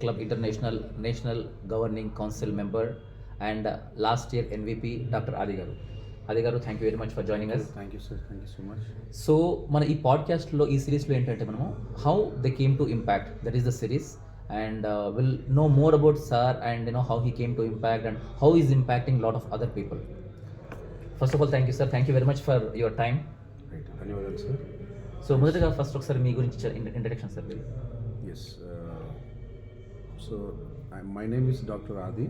Club International National Governing Council member and last year MVP Dr. Adi Garu. Adi Garu, thank you very much for joining us. Thank you, sir. Thank you so much. So మన ఈ పాడ్కాస్ట్లో ఈ సిరీస్లో ఏంటంటే మనము how they came to impact, that is the series, and will know more about sir and how he came to impact and how is impacting lot of other people. First of all thank you sir, thank you very much for your time. Right. ధన్యవాదాలు sir. So మొదటగా first ఒకసారి మీ గురించి introduction sir. Yes. So my name is Dr. Adi.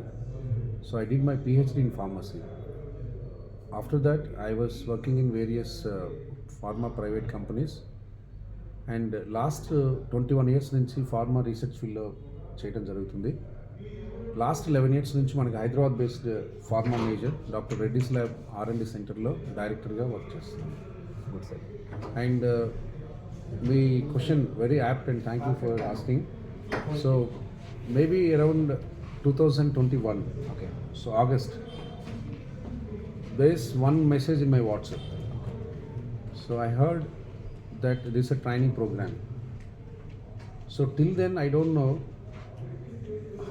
So I did my PhD in pharmacy. After that, I was working in various pharma private companies. And last 21 years నుంచి pharma research ఫీల్డ్లో చేయడం జరుగుతుంది. Last 11 years నుంచి మనకి Hyderabad based pharma major doctor Reddy's lab R&D సెంటర్లో డైరెక్టర్గా work చేస్తున్నాను. Good sir. And మీ question very apt and thank you for asking. So maybe around 2021, okay, so August, there is one message in my WhatsApp. So I heard that there is a training program. So till then I don't know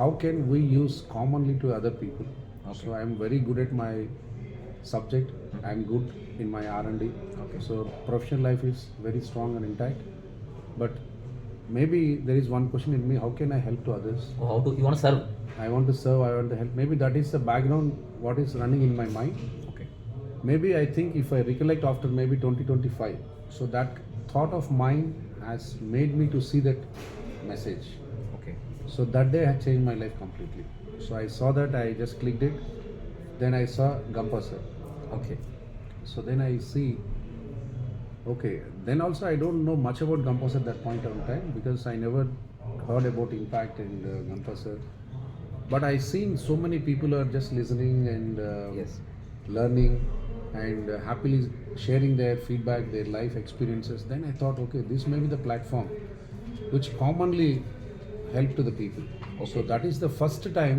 how can we use commonly to other people. Okay. So I am very good at my subject. I am good in my R&D. Okay. So professional life is very strong and intact. But maybe there is one question in me: how can I help to others? Oh, how to you want to serve? I want to serve. I want to help. Maybe that is the background. What is running in my mind? Okay. Maybe I think if I recollect after maybe 2025, so that thought of mine has made me to see that message. Okay. So that day had changed my life completely. So I saw that, I just clicked it. Then I saw Gampa sir. Okay. So then I see, okay, then also I don't know much about Gampa sir at that point of time because I never heard about impact and Gampa sir. But I seen so many people are just listening and Yes. learning and happily sharing their feedback, their life experiences. Then I thought, okay, this may be the platform which commonly help to the people. So that is the first time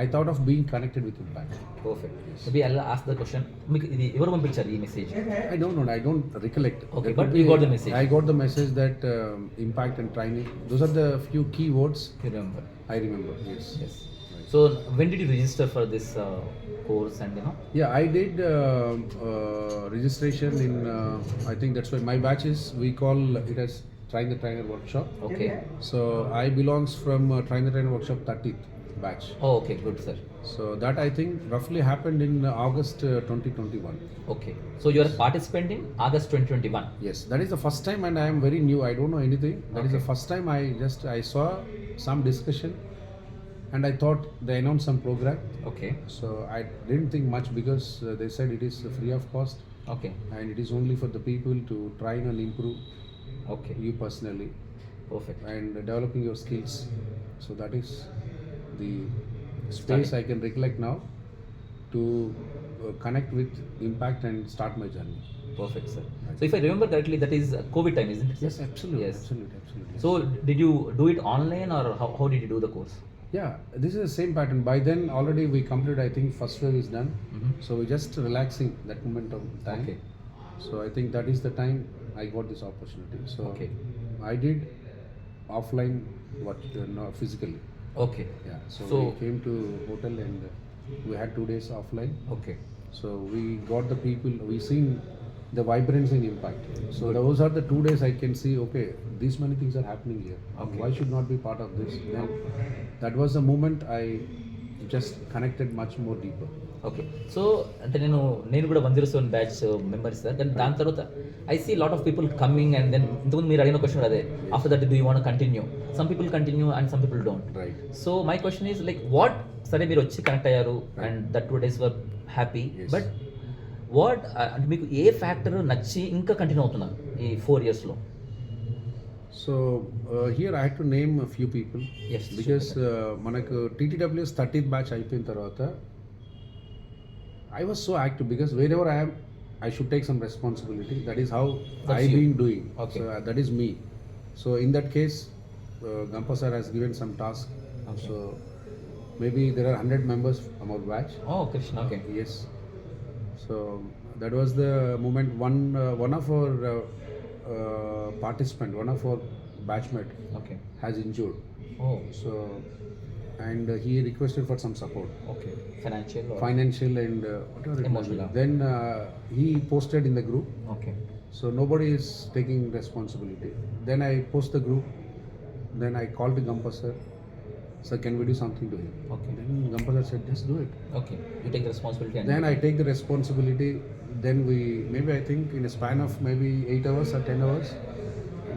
I thought of being connected with impact. Perfect. Maybe I'll ask the question. మీకు ఇది ఎవరు పంపించారు ఈ message? I don't know, I don't recollect. Okay, There but could you got the message. I got the message that impact and training, those are the few key words You remember? I remember. Yes. Yes. So when did you register for this course and Yeah, I did registration in, I think that's why my batch is, we call it as Train the Trainer Workshop. Okay. So I belongs from Train the Trainer Workshop 30th batch. Oh, okay, good sir. So that I think roughly happened in August 2021. Okay. So you are a participant in August 2021. Yes, that is the first time and I am very new. I don't know anything. That is the Okay. first time I saw some discussion and I thought they announced some program. Okay. So I didn't think much because they said it is free of cost Okay. and it is only for the people to try and improve Okay. you personally Perfect. and developing your skills. So that is the space Starting. I can recollect now to connect with impact and start my journey. Perfect, sir. So if I remember correctly, that is COVID time, isn't it? Sir? Yes, absolutely. Yes. Absolutely. So did you do it online or how did you do the course? Yeah, this is the same pattern. By then already we completed, I think first wave is done. Mhm. So we just relaxing that moment of time. Okay. So I think that is the time I got this opportunity. So Okay. I did offline, no, physically. Okay. Yeah. So So- we came to hotel and we had 2 days offline. Okay. So we got the people, we seen the vibrancy and impact. So those are the 2 days I can see, okay, these many things are happening here. Okay. Why should not be part of this? Then that was the moment I just connected much more deeper. Okay. So అంటే నేను కూడా 107 batch members sir. కానీ దాని తర్వాత I see lot of people coming and then ఇంతకుముందు మీరు అడిగిన question అదే, after that do you want continue. Some people continue and some people don't. Right. So my question is like what, సరే మీరు వచ్చి కనెక్ట్ అయ్యారు and that 2 days were happy, Yes. But what అంటే మీకు ఏ ఫ్యాక్టర్ నచ్చి ఇంకా continue అవుతున్నారు ఈ 4 yearsలో? So here I had to name a few people. Yes, Because sure. మనకు TTWS 30th batch అయిపోయిన తర్వాత I was so active because wherever I am, I should take some responsibility. That is how That's I've you. been doing. Okay. So that is me. So in that case, Gampa sir has given some task. Okay. So maybe there are 100 members from our batch. ఓ Krishna. Okay. Yes. So that was the moment one of our participant, one of our batchmate okay. has injured. Oh, So, and he requested for some support, okay. Financial or financial and whatever it may be. emotional? Then he posted in the group. Okay. So nobody is taking responsibility. Then I post the group. Then I called the Gampa sir. Sir, can we do something to him? Okay. Then Gampa sir said, just do it. Okay. You take the responsibility and Then I take the responsibility. Then we, maybe I think in a span of maybe 8 hours or 10 hours,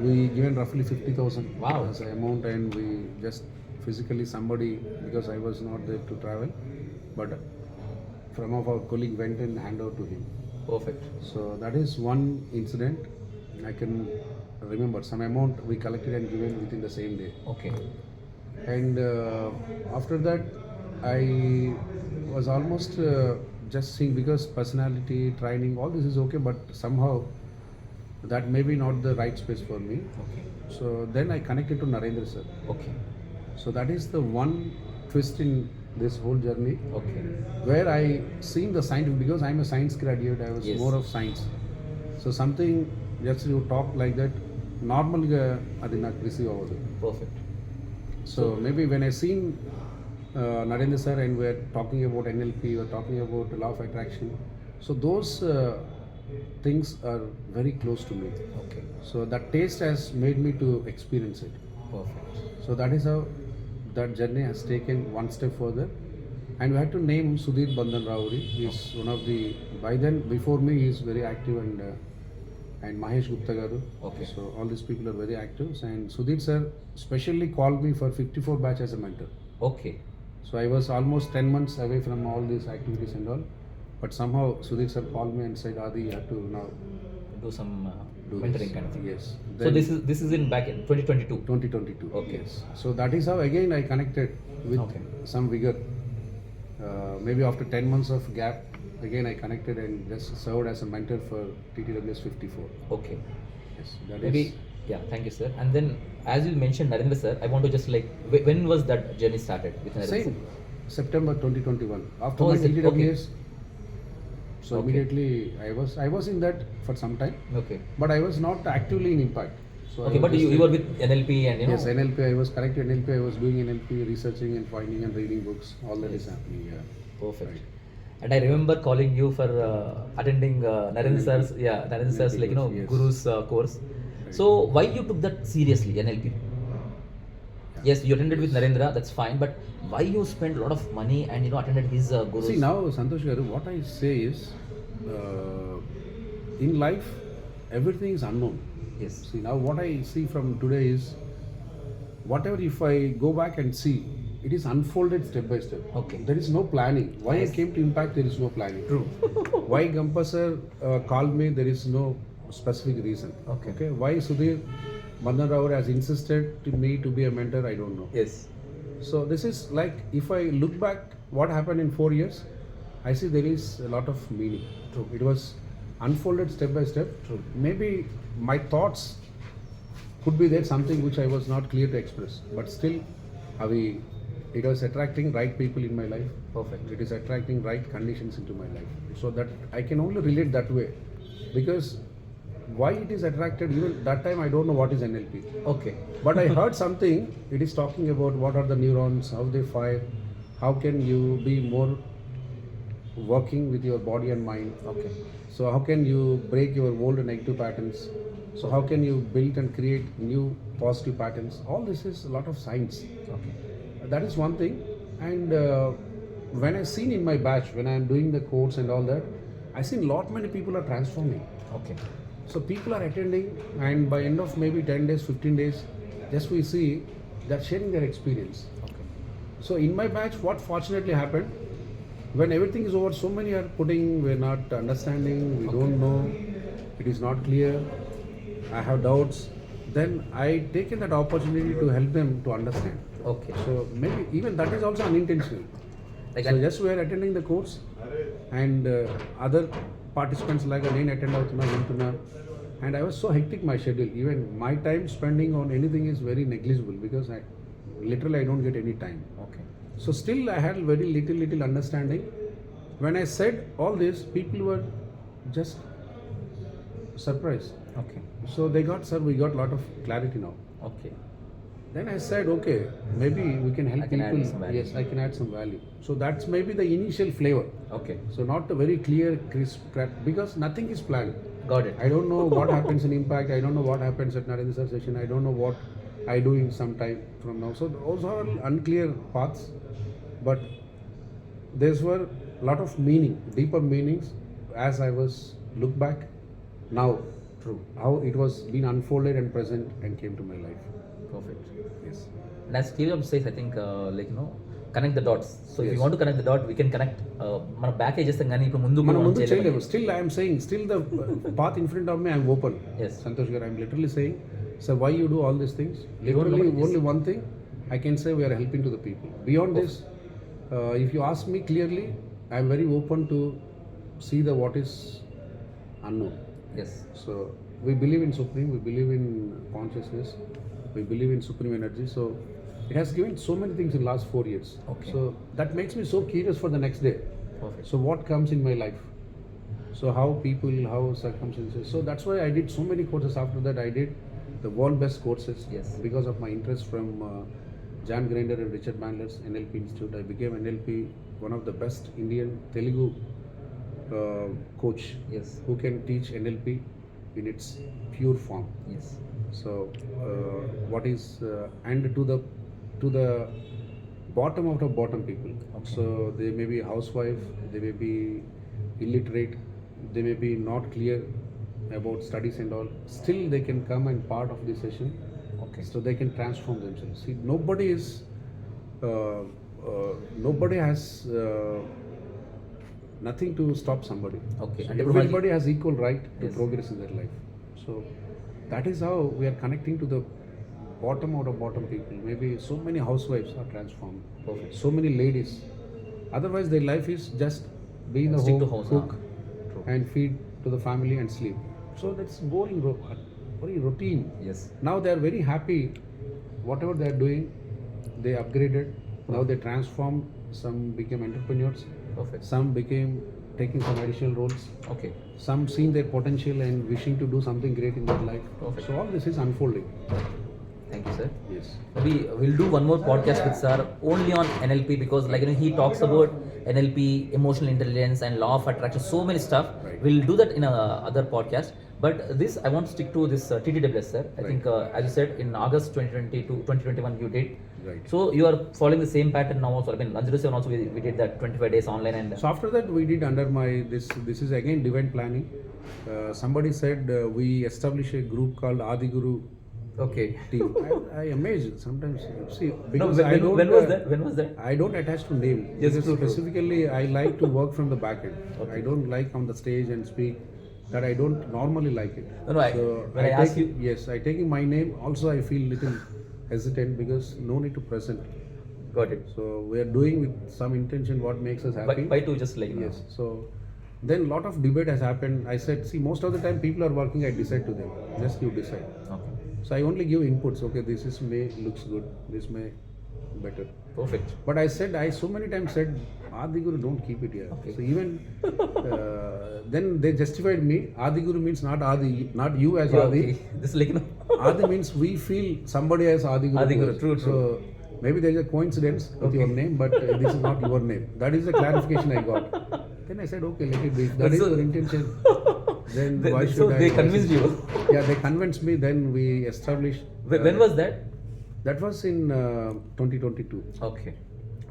we given roughly 50,000 Wow. as an amount, and we just physically somebody, because I was not there to travel, but from of our colleague went and hand over to him. perfect. So that is one incident I can remember. Some amount we collected and given within the same day. Okay. And after that, I was almost just seeing, because personality training, all this is okay, but somehow that may be not the right space for me. Okay. So then I connected to Narendra sir. Okay. So that is the one twist in this whole journey, Okay. where I seen the science, because I'm a science graduate. I was Yes. more of science. So something, just you talk like that, normally adi నాకు receive అవ్వదు. Perfect. So maybe when I seen Narendra sir and we're talking about NLP, we're talking about law of attraction. So those things are very close to me. Okay. So that taste has made me to experience it. Perfect. So that is how that journey has taken one step further. And we had to name Sudhir Bandhan Rauri. He is one of the, by then, before me, he is very active, and Mahesh Gupta Garu. Okay. So all these people are very active. And Sudhir sir specially called me for 54 batch as a mentor. Okay. So I was almost 10 months away from all these activities and all. But somehow Sudhir sir called me and said, Adi, you have to now Do some do mentoring this. kind of thing. Yes. So Then this is in back in 2022. 2022. Okay. Yes. So that is how again I connected with Okay. some vigor. Maybe after 10 months of gap, again I connected and just served as a mentor for TTWS 54. Okay. Yes. That Maybe is yeah. Thank you, sir. And then as you mentioned Narendra sir, I want to just like when was that journey started with Narendra same. sir? September 2021. After Oh, my is it? TTWS. So Okay. immediately I was in that for some time, Okay. but I was not actively in impact. So I Okay, was but just you were with NLP and you know. Yes, NLP. I was connected NLP. I was doing NLP, researching and finding and reading books. All that is happening. Yeah. Perfect. And I remember calling you for attending Narendra sir's Narendra sir's like you know Yes. Guru's course. So why you took that seriously NLP? Yes, you attended with Narendra. That's fine. But why you spent a lot of money and you know attended his Guru's? See, now, Santosh Garu, what I say is, in life, everything is unknown. Yes. See, now what I see from today is, whatever if I go back and see, it is unfolded step by step. Okay. There is no planning. Why Yes. I came to Impact, there is no planning. True. Why Gampa sir called me, there is no specific reason. Okay. Why Sudhir Bandhan Rao has insisted to me to be a mentor, I don't know. Yes. So this is like, if I look back what happened in 4 years, I see there is a lot of meaning. True. It was unfolded step by step. True. Maybe my thoughts could be there, something which I was not clear to express, but still it was attracting right people in my life. Perfect. It is attracting right conditions into my life. So that I can only relate that way, because why it is attracted, even that time I don't know what is NLP. Okay. But I heard something, it is talking about what are the neurons, how they fire, how can you be more working with your body and mind. Okay. So how can you break your old negative patterns? So how can you build and create new positive patterns? All this is a lot of science. Okay. That is one thing. And when I seen in my batch, when I am doing the course and all that, I seen lot many people are transforming. Okay. So people are attending, and by end of maybe 10 days, 15 days, just we see they're sharing their experience. Okay. So in my batch, what fortunately happened, when everything is over, so many are putting, we're not understanding, we don't know, it is not clear, I have doubts. Then I taken that opportunity to help them to understand. Okay. So maybe even that is also unintentional. Like So just we are attending the course, and other participants like నేను attend అవుతున్నా వెళ్తున్నా, and I was so hectic my schedule. Even my time spending on anything is very negligible, because I literally I don't get any time. Okay. So still I had very little understanding. When I said all this, people were just surprised. Okay. So they got, sir, we got lot of clarity now. Okay. Then I said, okay, maybe we can help I can add people. some value. Yes, I can add some value. So that's maybe the initial flavor. Okay, So not a very clear, crisp, because nothing is planned. got it. I don't know what happens in Impact. I don't know what happens at Narendra session. I don't know what I do in some time from now. So those are unclear paths. But there were a lot of meaning, deeper meanings as I was look back now. True. How it was being unfolded and present and came to my life. Perfect. Yes. And as Steve Jobs says, I think connect the dots. So if you Yes. want to connect the dot, we can connect. మన back చేస్తాం కానీ ఇప్పుడు ముందు మనం ముందు చేయలేము. Still I am saying, still the path in front of me, I am open. Yes. Santosh Garu, I am literally saying, so why you do all these things? You don't Literally know, yes. only one thing I can say, we are helping to the people. Beyond this, if you ask me clearly, I am very open to see the what is unknown. Yes. So we believe in Supreme, we believe in consciousness, we believe in Supreme energy. So it has given so many things in last 4 years. Okay. So that makes me so curious for the next day. Perfect. So what comes in my life? So how people, how circumstances. So that's why I did so many courses. After that, I did the world best courses. Yes. Because of my interest from Jan Grinder and Richard Bandler's NLP Institute. I became NLP one of the best Indian Telugu coach Yes. who can teach NLP in its pure form. Yes. So what is and to the bottom of the bottom people. Okay. So they may be housewife, they may be illiterate, they may be not clear about studies and all. Still they can come and part of this session. Okay. So they can transform themselves. See, nobody is nobody has nothing to stop somebody. Okay. So And everybody has equal right to Yes. progress in their life. So that is how we are connecting to the bottom out of bottom people. Maybe so many housewives are transformed. Perfect. So many ladies. Otherwise, their life is just be in the Stick home, to house, cook, True. and feed to the family and sleep. So that's boring, very routine. Yes. Now they are very happy. Whatever they are doing, they upgraded. Now they transformed. Some became entrepreneurs. Perfect. Some became taking some additional roles. Okay. Some seeing their potential and wishing to do something great in their life. Perfect. So all this is unfolding. Thank you, sir. Yes. We'll do one more podcast with sir only on NLP because he talks about NLP, emotional intelligence and law of attraction, so many stuff. Right. We'll do that in a other podcast. But this I want to stick to this TTWS, sir. I Right. think as you said in August 2022, 2021 you did. Right. So you are following the same pattern now also. I mean, 107 also we did that 25 days online and So after that, we did under my this is again divine planning. Somebody said we establish a group called Adi Guru okay. team. I amazed sometimes. See, No, because I don't. when was that? When was that? I don't attach to name. Yes, Because true, true. specifically, I like to work from the back end. Okay. I don't like on the stage and speak. That I don't normally like it. No, so when I ask take, yes, I taking my name. Also, I feel little hesitant because no need to present. Got it. So we are doing with some intention what makes us happy. By to just like Yes. So then lot of debate has happened. I said, see, most of the time people are working. I decide to them. Just you decide. Okay. So I only give inputs. Okay, this is may looks good. This may better. Perfect. But I said, I so many times said, Adi Guru, don't keep it here. Okay. So even then they justified me. Adi Guru means not Adi, not you as Yeah, Adi. okay. This Adi means we feel somebody as Adi Guru. Adi to Guru, us. true, So maybe there is a coincidence with Okay. your name, but this is not your name. That is the clarification I got. Then I said, okay, let it be. If that But is so- your intention. Then They- why they- should so I? they why convinced should- you? Yeah, they convinced me. Then we established. When was that? That was in 2022. Okay.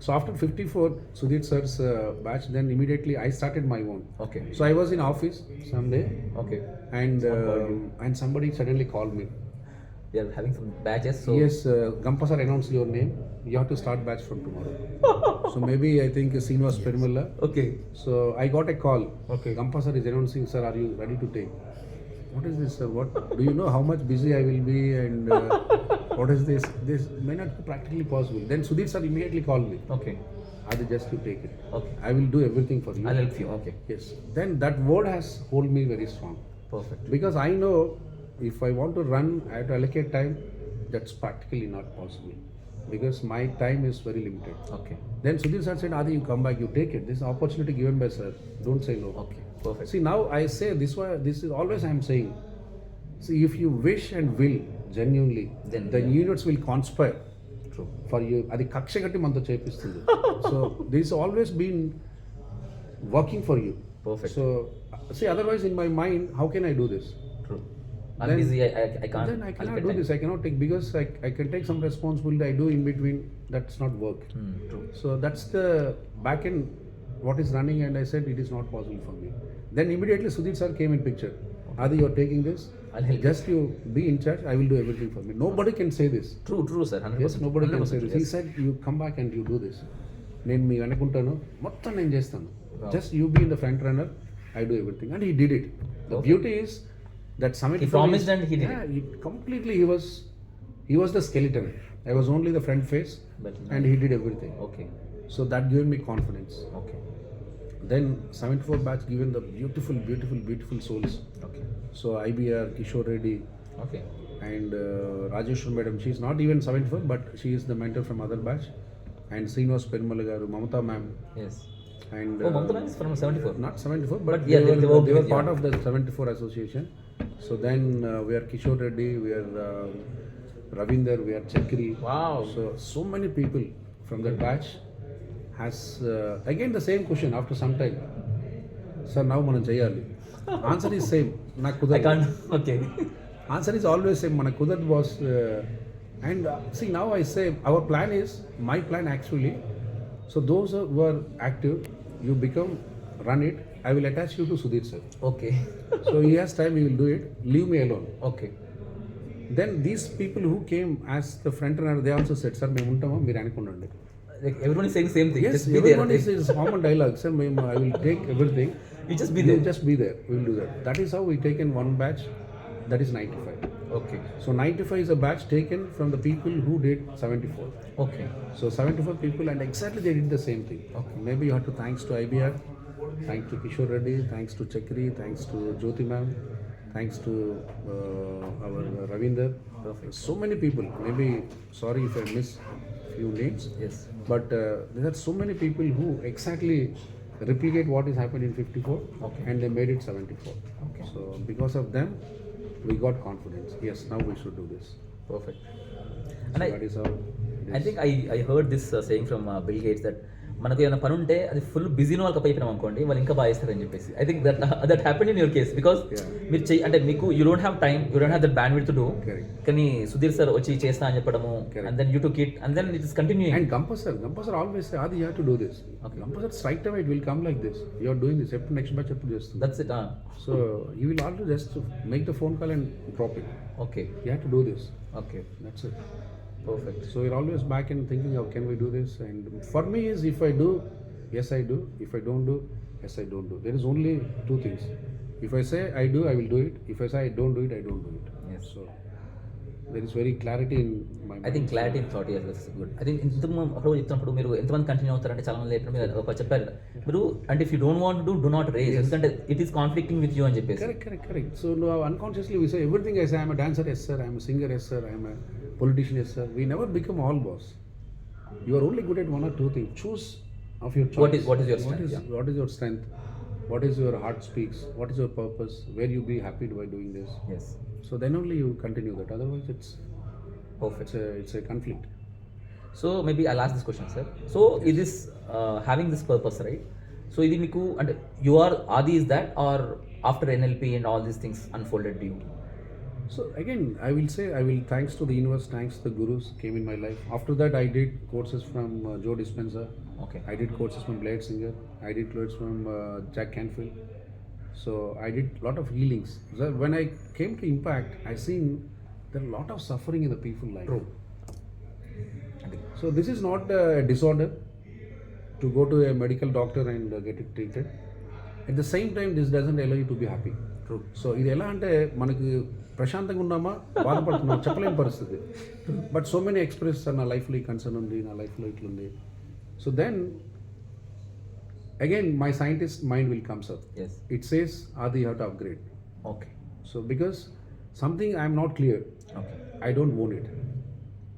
So after 54 Sudhir sir's batch, then immediately I started my own. Okay. So I was in office someday, Okay. and somebody suddenly called me. We are having some badges. So Yes, Gampa sir announced your name. You have to start batch from tomorrow. So maybe I think Srinivas Perumal. Okay. So I got a call. Okay. Gampa sir is announcing, sir, are you ready to take? What is this, sir? What do you know how much busy I will be and what is this? This may not be practically possible. Then Sudhir sir immediately called me. Okay. Adi, just you take it. Okay. I will do everything for you. I'll help you. Okay. Yes. Then that word has hold me very strong. Perfect. Because I know if I want to run, I have to allocate time. That's practically not possible. Because my time is very limited. Okay. Then Sudhir sir said, Adi, you come back, you take it. This is opportunity given by sir. Don't say no. Okay. Perfect. See, now I say this is always I am saying. See, if you wish and will genuinely, Then, the yeah. universe will conspire True. for you. అది కక్ష కట్టి మనతో చేపిస్తుంది. So this always been working for you. Perfect. So see, otherwise in my mind, how can I do this? True. I'm Then- busy. I can't. Then I cannot allocate do time. this. I cannot take, because I can take some responsibility. I do in between. That's not work. True. So that's the back end what is running, and I said it is not possible for me. Then immediately Sudhir sir came in picture. Adi, you are taking this. I'll help. Just you be in charge. I will do everything for me. Nobody can say this. True, sir. 100%. Yes, nobody can say 100%, this. He yes. said you come back and you do this. నేను మీ అనుకుంటాను మొత్తం నేను చేస్తాను. Wow. Just you be in the front runner. I do everything, and he did it. The Okay. beauty is that summit. He promised and he did yeah, it. He completely. He was the skeleton. I was only the front face, But and he did everything. okay. So that gave me confidence. Okay. Then 74 batch given the beautiful souls. Okay. So IBR, Kishore Reddy, Okay. and Rajeshwar madam. She is not even 74, but she is the mentor from other batch. And Srinivas Perumal garu, Mamata ma'am, Yes. and Mamata ma'am is from 74. not 74, but, But yeah, they they were were part yeah. of the 74 association. So then we are Kishore Reddy, we are Ravinder, we are Chakri. Wow. So many people from that batch has again the same question after some time. Sir, now మనం చేయాలి. Answer is same. నాకు I కుదరదు. can't. Okay. Answer is always same. మన కుదరదు boss. And see, now I say our plan is my plan actually. So those who are active, you become run it. I will attach you to Sudhir sir. Okay. So he has time, he will do it. Leave me alone. Okay. Then these people who came as the front runner, they also said, sir, మేము ఉంటామా మీరు అనుకున్నాండి. Like everyone is saying same thing. Yes, Just be everyone there. is common dialogue. Sir, I will take everything. You just be You there. just be there. We will do that. That is how we taken one batch. That is 95. Okay. So 95 is a batch taken from the people who did 74. Okay. So 74 people, and exactly they did the same thing. Okay. Maybe you have to thanks to IBR, thanks to Kishore Reddy, thanks to Chakri, thanks to Jyoti ma'am, thanks to our Ravinder. Perfect. So many people. Maybe sorry if I miss few names. Yes. But there are so many people who exactly replicate what has happened in 54, Okay. and they made it 74. Okay. So because of them, we got confidence. Yes, now we should do this. Perfect. So And that is how. it I is. think I heard this saying from Bill Gates that మనకు ఏమైనా పని ఉంటే అది full busy వాళ్ళకి అప్పయిపోయినాం అనుకోండి వాళ్ళు ఇంకా బాగా చేస్తారని చెప్పేసి I think that happen in your case because Yeah. మీరు అంటే మీకు you don't have time you don't have that bandwidth to do Correct. కానీ సుధీర్ సార్ వచ్చి చేస్తా అని చెప్పడము Correct. And then you to kit and then it is continuing And Gampasar always say, Adi, you have to do this. Okay. Gampasar straight away it will come like this. You are doing this. Next batch up just. That's it So you will also just make the phone call and drop it. Okay You have to do this. Okay That's it. Perfect So you're always back and thinking, how can we do this? And for me is if I do, yes I do. If I don't do, yes I don't do. There is only two things. If I say I do, I will do it. If I say I don't do it, I don't do it. Yes. So there is very clarity in my mind. I think clarity in thought years good I think ఇంత అప్పుడు చెప్తున్నప్పుడు మీరు ఎంతమంది continue అవుతారంటే చాలా మంది లేకుండా మీరు ఒక చెప్పారు మీరు అంటే if you don't want do not raise ఎందుకంటే it is conflicting with you అని చెప్పేసి Correct. So now unconsciously we say everything I say, I'm a dancer, yes sir, I'm a singer, yes sir, I'm a politician, yes sir. We never become all boss. You are only good at one or two things. Choose of your choice. What is your strength? What is your strength? What is your heart speaks? What is your purpose? Where you be happy by doing this? Yes So then only you continue that. Otherwise perfect it's a conflict. So maybe I last this question sir so ఇది this having this purpose right so ఇది మీకు అంటే you are ఆది is that are after NLP and all these things unfolded you So again, I will say, I will thanks to the universe, thanks to the gurus came in my life. After that, I did courses from Joe Dispenza. Okay I did courses from Blade Singer. I did courses from Jack Canfield. So I did lot of healings. So when I came to Impact, I seen there are a lot of suffering in the people life. True. So this is not a disorder to go to a medical doctor and get it treated. At the same time, this doesn't allow you to be happy. True. So ఇది ఎలా అంటే మనకి ప్రశాంతంగా ఉన్నామా బాధపడుతున్నామా చెప్పలేని పరిస్థితి but so many express నా లైఫ్లో ఈ కన్సర్న్ ఉంది నా లైఫ్లో ఇట్లుంది so then again my scientist mind will comes up yes it says ఆది you have to upgrade okay so because something I'm not clear okay I don't own it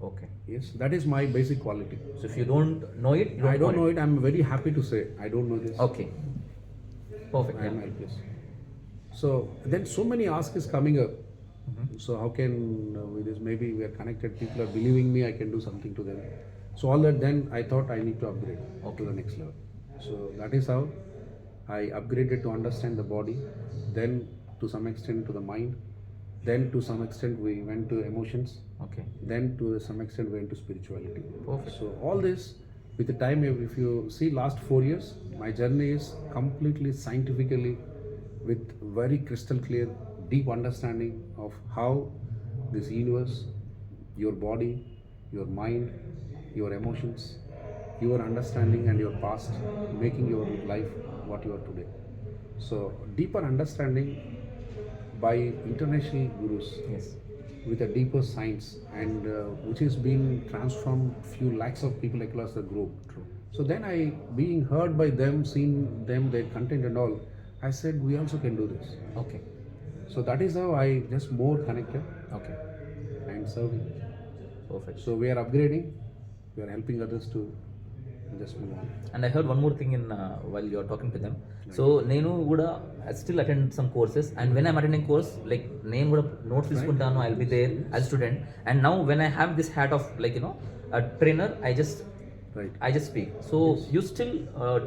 okay yes that is my basic quality so if you don't know it I don't know it I'm very happy to say I don't know this okay perfect I am helpless. So then so many asks is coming up. So how can with this, maybe we are connected, people are believing me, I can do something to them. So all that, then I thought I need to upgrade to the next level. So that is how I upgraded to understand the body, then to some extent to the mind, then to some extent we went to emotions, Okay. then to some extent went to spirituality. Perfect. So all this with the time, if you see last 4 years, my journey is completely scientifically with very crystal clear, deep understanding of how this universe, your body, your mind, your emotions, your understanding and your past, making your life what you are today. So deeper understanding by international gurus Yes. with a deeper science, and which is being transformed few lakhs of people across the globe. True. So then I, being heard by them, seeing them, their content and all, I said we also can do this. Okay. So that is how I just more connected Okay. and serving. Perfect. So we are upgrading, we are helping others to just move on. And I heard one more thing in while you're talking to them. So నేను కూడా still attend some courses, and when I'm attending course, like నేను కూడా notes తీసుకుంటాను, I'll be there as a student. And now when I have this hat of like a trainer, Right. I just speak. So you still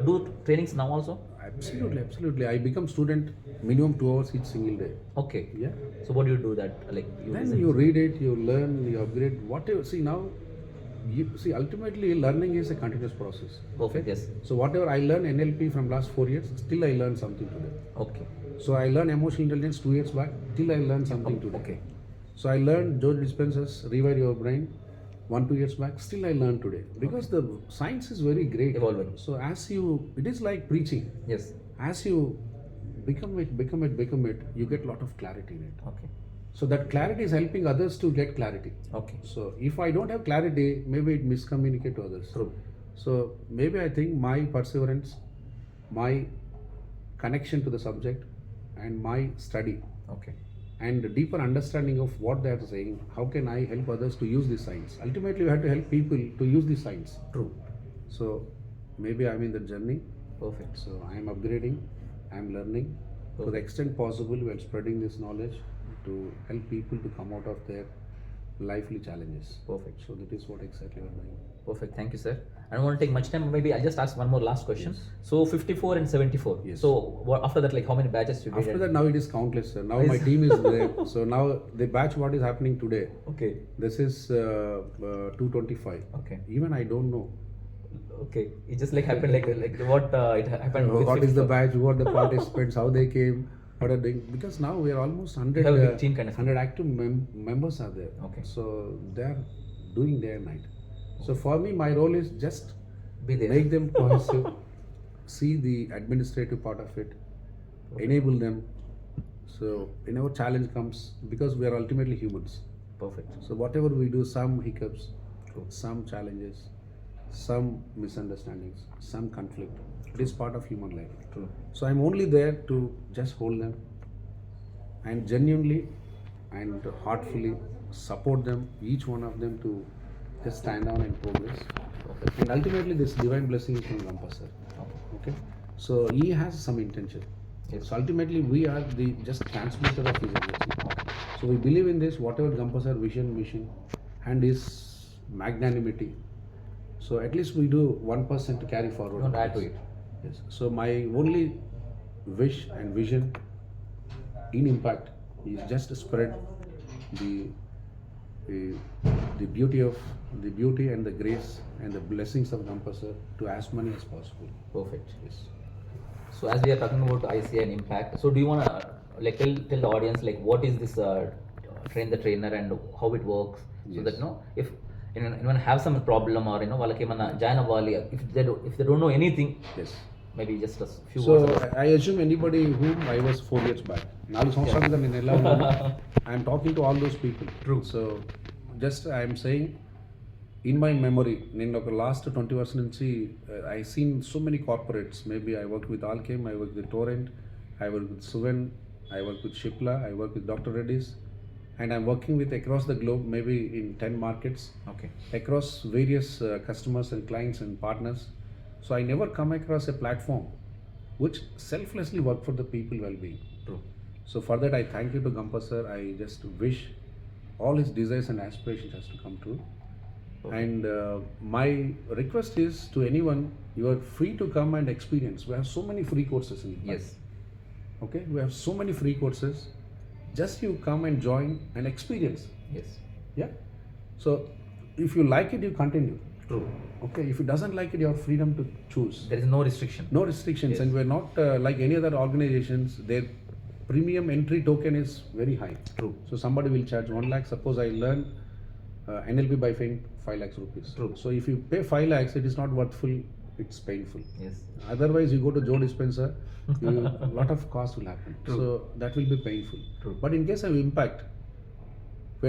do trainings now also? Absolutely, absolutely. I become student minimum 2 hours each single day. Okay. Yeah. So what do you do that? Like you Then listen? you read it, you learn, you upgrade. Whatever. See now, you see ultimately learning is a continuous process. Perfect. Yes. So whatever I learn NLP from last 4 years, still I learn something today. Okay. So I learned emotional intelligence 2 years back, till I learn something today. Okay. So I learned Joe Dispenza's Rewire Your Brain 1-2 years back, still I learn today. Because the science is very great. Evolving. So as you, it is like preaching. Yes. As you become it, you get lot of clarity in it. Okay. So that clarity is helping others to get clarity. Okay. So if I don't have clarity, maybe it miscommunicate to others. True. So maybe I think my perseverance, my connection to the subject, and my study Okay. and the deeper understanding of what they are saying, how can I help others to use this science? Ultimately, we have to help people to use this science. True. So maybe I'm in the journey. Perfect. So I am upgrading, I am learning to the extent possible while spreading this knowledge to help people to come out of their lively challenges. Perfect. So that is what exactly we're doing. Perfect. Thank you, sir. I don't want to take much time. Maybe I'll just ask one more last question. Yes. So 54 and 74. Yes. So what, after that, like how many batches you did? After that, now it is countless, sir. Now my Is- team is there. So now the batch what is happening today, Okay. this is 225. Okay. Even I don't know Okay. It just like happened like what it happened. with what is the 54. batch, what the participants, how they came, what are they, because now we are almost 100, You have a big team kind of thing. 100 active members are there. Okay. So they are doing day and night. So for me, my role is just Be there. make them cohesive, see the administrative part of it, enable them. So whenever challenge comes, because we are ultimately humans. Perfect. So whatever we do, some hiccups, True. some challenges, some misunderstandings, some conflict. It is part of human life. True. So I'm only there to just hold them and genuinely and heartfully support them, each one of them to just stand on and progress. Perfect. And ultimately this divine blessing is from Gampasar. Okay. Okay. So he has some intention. Yes. So ultimately we are the just transmitter of his energy. So we believe in this, whatever Gampasar vision, mission, and his magnanimity. So at least we do 1% to carry forward. You want to add to it? Yes. So my only wish and vision in impact is just to spread the the beauty and the grace and the blessings of Gampasar to as many as possible. Perfect. Yes. So as we are talking about ICI and impact, so do you want to like tell the audience like what is this train the trainer and how it works, so Yes. that if anyone have some problem or వాళ్ళకి ఏమైనా join అవ్వాలి, if they don't know anything, Yes. maybe just a few So words about I assume anybody whom I was 4 years back. 4 సంవత్సరాలుగా నేను ఎలా ఉన్నాను, I am talking to all those people. True. So just I am saying in my memory, నేను ఒక last 20 years నుంచి I seen so many corporates. Maybe I work with Alchem, I work with Torrent, I work with Suven, I work with Shipla, I work with Dr. Reddy's, and I'm working with across the globe, maybe in 10 markets, Okay. across various customers and clients and partners. So I never come across a platform which selflessly work for the people well-being. True. So for that, I thank you to Gampa sir. I just wish all his desires and aspirations has to come true. Okay. And my request is to anyone, you are free to come and experience. We have so many free courses in Impact. Yes. Okay, we have so many free courses. Just you come and join and experience. Yes. Yeah. So if you like it, you continue. True. Okay. If you doesn't like it, you have freedom to choose. There is no restriction. No restrictions, Yes. and we're not like any other organizations. Their premium entry token is very high. True. So somebody will charge 1 lakh. Suppose I learn NLP by paying 5 lakhs rupees. True. So if you pay 5 lakhs, it is not worthful. It's painful. Yes. Otherwise, you go to Joe Dispenser, a lot of cost will happen. True. So that will be painful. True. But in case of impact,